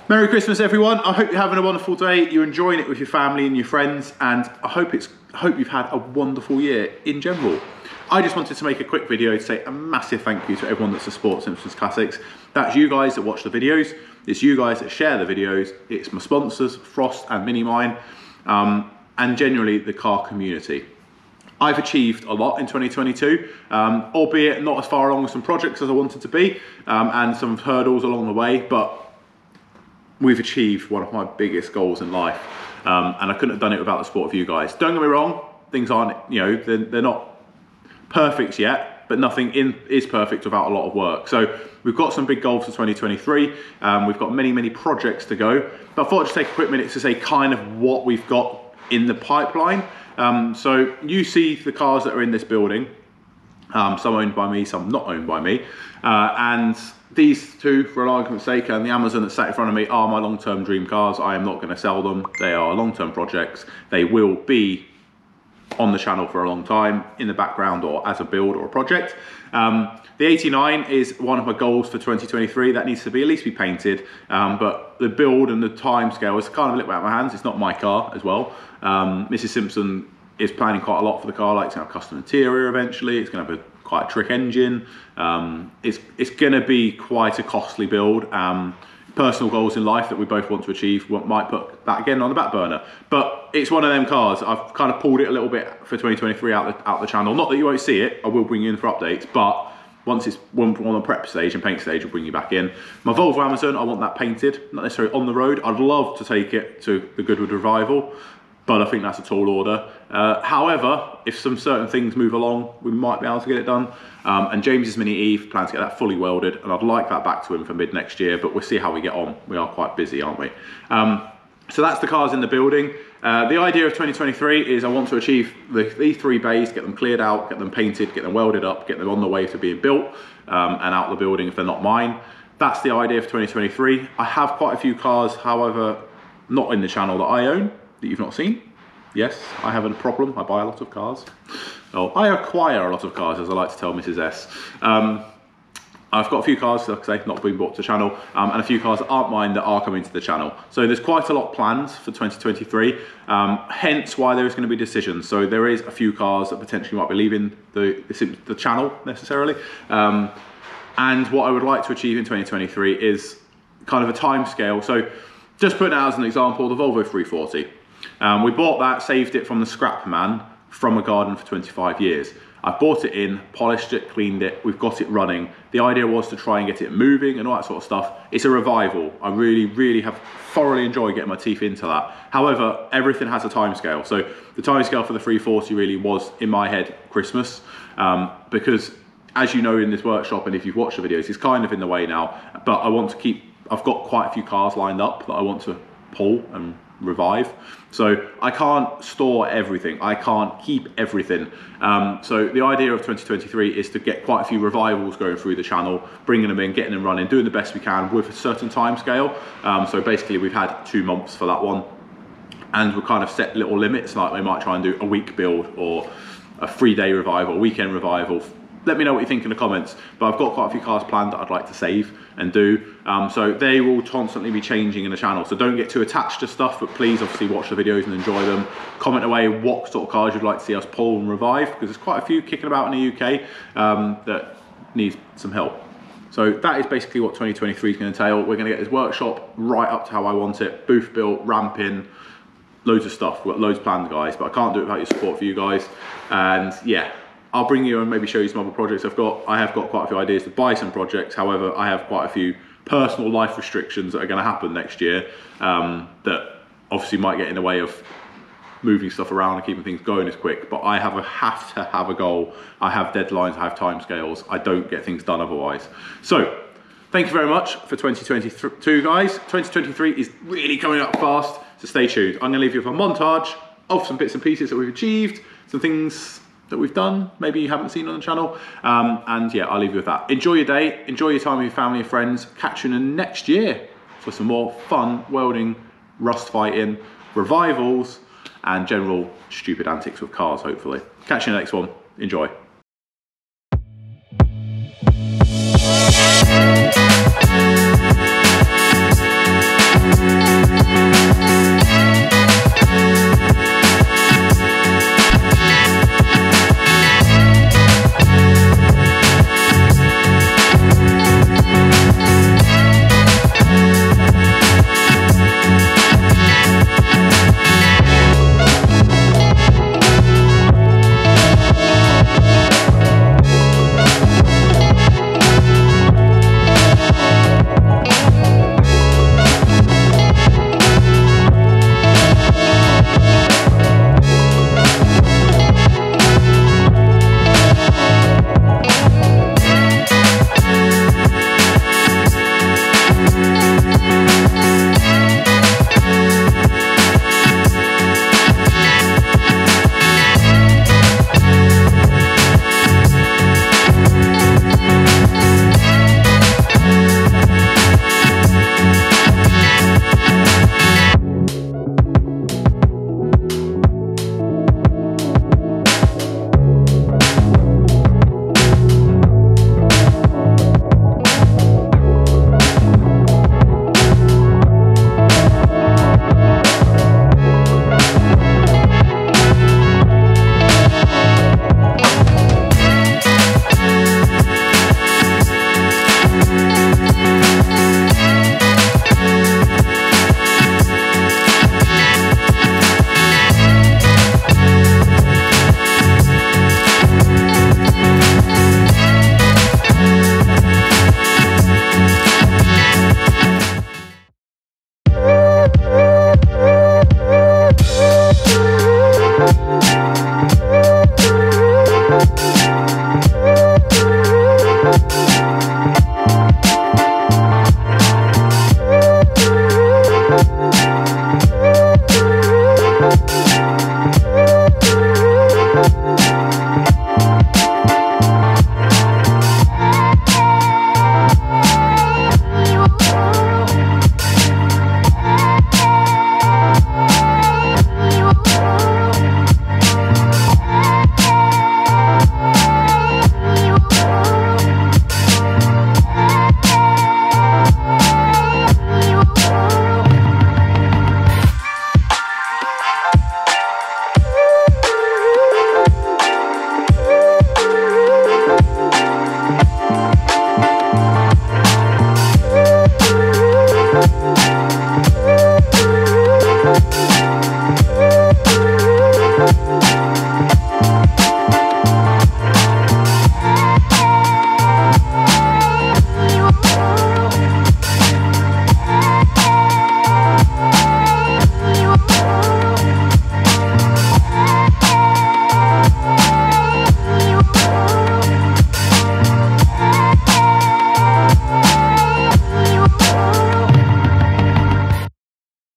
Merry Christmas, everyone. I hope you're having a wonderful day. You're enjoying it with your family and your friends, and I hope you've had a wonderful year in general. I just wanted to make a quick video to say a massive thank you to everyone that supports Simpsons Classics. That's you guys that watch the videos. It's you guys that share the videos. It's my sponsors, Frost and Minimine, and generally the car community. I've achieved a lot in 2022, albeit not as far along with some projects as I wanted to be, and some hurdles along the way, but we've achieved one of my biggest goals in life, and I couldn't have done it without the support of you guys. Don't get me wrong, things aren't, they're not perfect yet, but nothing is perfect without a lot of work. So we've got some big goals for 2023. We've got many projects to go, but I thought I'd just take a quick minute to say kind of what we've got in the pipeline. So you see the cars that are in this building, some owned by me, some not owned by me, and these two, for argument's sake, and the Amazon that sat in front of me are my long-term dream cars. I am not going to sell them. They are long-term projects. They will be on the channel for a long time, in the background or as a build or a project. The 89 is one of my goals for 2023. That needs to at least be painted, but the build and the time scale is kind of a little bit out of my hands. It's not my car as well. Mrs. Simpson is planning quite a lot for the car, like it's going to have custom interior eventually. It's going to have quite a trick engine. It's going to be quite a costly build. Personal goals in life that we both want to achieve might put that again on the back burner, but it's one of them cars. I've kind of pulled it a little bit for 2023 out the channel. Not that you won't see it, I will bring you in for updates, but once it's on the prep stage and paint stage, I'll bring you back in. My Volvo Amazon, I want that painted, not necessarily on the road. I'd love to take it to the Goodwood Revival, but I think that's a tall order. However, if some certain things move along, we might be able to get it done. And James's Mini Eve, plan to get that fully welded, and I'd like that back to him for mid next year, but we'll see how we get on. We are quite busy, aren't we? So that's the cars in the building. The idea of 2023 is I want to achieve these three bays, get them cleared out, get them painted, get them welded up, get them on the way to being built, and out the building if they're not mine. That's the idea for 2023. I have quite a few cars, however, not in the channel that I own, that you've not seen. Yes, I have a problem. I buy a lot of cars. Oh, I acquire a lot of cars, as I like to tell Mrs. S. I've got a few cars, like I say, not being brought to the channel, and a few cars that aren't mine that are coming to the channel. So there's quite a lot planned for 2023, hence why there is going to be decisions. So there is a few cars that potentially might be leaving the channel necessarily. And what I would like to achieve in 2023 is kind of a time scale. So just putting it out as an example, the Volvo 340. We bought that, saved it from the scrap man from a garden for 25 years. I bought it in, polished it, cleaned it, we've got it running. The idea was to try and get it moving and all that sort of stuff. It's a revival. I really have thoroughly enjoyed getting my teeth into that. However, everything has a time scale. So the time scale for the 340 really was, in my head, Christmas, because as you know in this workshop, and if you've watched the videos, it's kind of in the way now, but I want to keep, I've got quite a few cars lined up that I want to pull and revive. So I can't store everything, I can't keep everything. So the idea of 2023 is to get quite a few revivals going through the channel, bringing them in, getting them running, doing the best we can with a certain time scale. So basically we've had 2 months for that one, and we'll kind of set little limits, like we might try and do a week build or a 3-day revival, weekend revival. Let me know what you think in the comments, but I've got quite a few cars planned that I'd like to save and do. So they will constantly be changing in the channel. So don't get too attached to stuff, but please obviously watch the videos and enjoy them. Comment away what sort of cars you'd like to see us pull and revive, because there's quite a few kicking about in the UK that need some help. So that is basically what 2023 is going to entail. We're going to get this workshop right up to how I want it. Booth built, ramping, loads of stuff. We've got loads planned, guys, but I can't do it without your support for you guys. And yeah, I'll bring you and maybe show you some other projects I've got. I have got quite a few ideas to buy some projects. However, I have quite a few personal life restrictions that are going to happen next year that obviously might get in the way of moving stuff around and keeping things going as quick. But I have to have a goal. I have deadlines, I have timescales. I don't get things done otherwise. So thank you very much for 2022, guys. 2023 is really coming up fast, so stay tuned. I'm going to leave you with a montage of some bits and pieces that we've achieved, some things that we've done, maybe you haven't seen on the channel. And yeah, I'll leave you with that. Enjoy your day, enjoy your time with your family and friends. Catch you in next year for some more fun welding, rust fighting, revivals, and general stupid antics with cars, hopefully. Catch you in the next one. Enjoy.